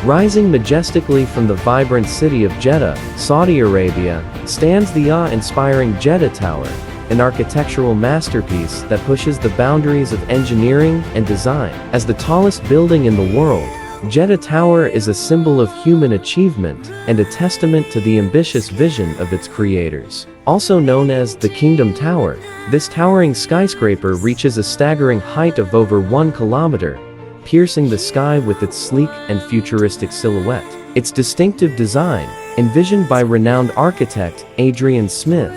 Rising majestically from the vibrant city of Jeddah, Saudi Arabia, stands the awe-inspiring Jeddah Tower, an architectural masterpiece that pushes the boundaries of engineering and design. As the tallest building in the world, Jeddah Tower is a symbol of human achievement and a testament to the ambitious vision of its creators. Also known as the Kingdom Tower, this towering skyscraper reaches a staggering height of over 1 kilometer, piercing the sky with its sleek and futuristic silhouette. Its distinctive design, envisioned by renowned architect Adrian Smith,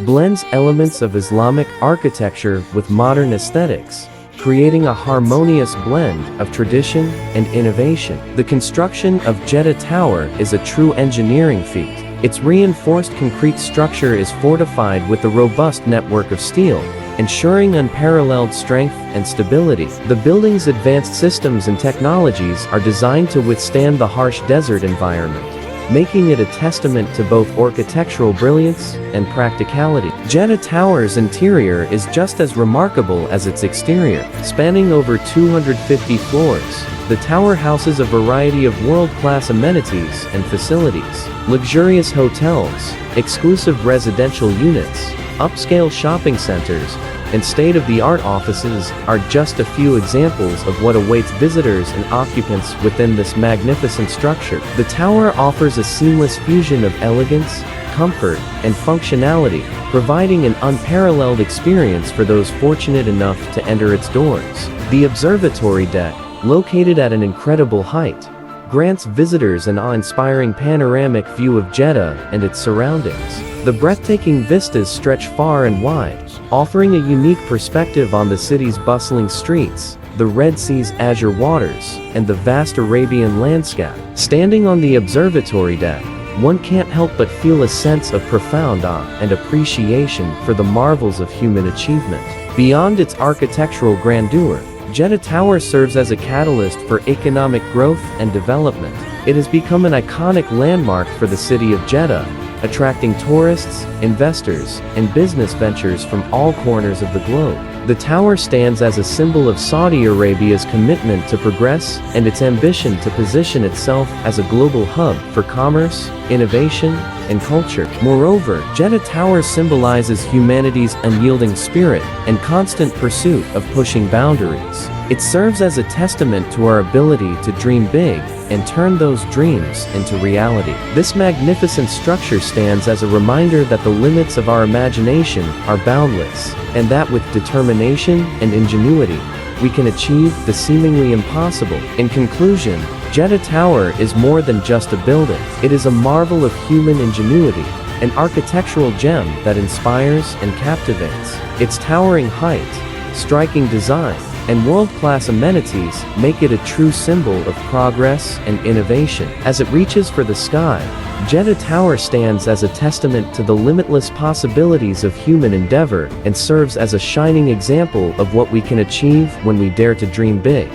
blends elements of Islamic architecture with modern aesthetics, creating a harmonious blend of tradition and innovation. The construction of Jeddah Tower is a true engineering feat. Its reinforced concrete structure is fortified with a robust network of steel, ensuring unparalleled strength and stability. The building's advanced systems and technologies are designed to withstand the harsh desert environment, making it a testament to both architectural brilliance and practicality. Jeddah Tower's interior is just as remarkable as its exterior. Spanning over 250 floors, the tower houses a variety of world-class amenities and facilities. Luxurious hotels, exclusive residential units, upscale shopping centers, and state-of-the-art offices are just a few examples of what awaits visitors and occupants within this magnificent structure. The tower offers a seamless fusion of elegance, comfort, and functionality, providing an unparalleled experience for those fortunate enough to enter its doors. The observatory deck, located at an incredible height, grants visitors an awe-inspiring panoramic view of Jeddah and its surroundings. The breathtaking vistas stretch far and wide, offering a unique perspective on the city's bustling streets, the Red Sea's azure waters, and the vast Arabian landscape. Standing on the observatory deck, one can't help but feel a sense of profound awe and appreciation for the marvels of human achievement. Beyond its architectural grandeur, Jeddah Tower serves as a catalyst for economic growth and development. It has become an iconic landmark for the city of Jeddah, attracting tourists, investors, and business ventures from all corners of the globe. The tower stands as a symbol of Saudi Arabia's commitment to progress and its ambition to position itself as a global hub for commerce, innovation, and culture. Moreover, Jeddah Tower symbolizes humanity's unyielding spirit and constant pursuit of pushing boundaries. It serves as a testament to our ability to dream big and turn those dreams into reality. This magnificent structure stands as a reminder that the limits of our imagination are boundless, and that with determination and ingenuity, we can achieve the seemingly impossible. In conclusion, Jeddah Tower is more than just a building. It is a marvel of human ingenuity, an architectural gem that inspires and captivates. Its towering height, striking design, and world-class amenities make it a true symbol of progress and innovation. As it reaches for the sky, Jeddah Tower stands as a testament to the limitless possibilities of human endeavor and serves as a shining example of what we can achieve when we dare to dream big.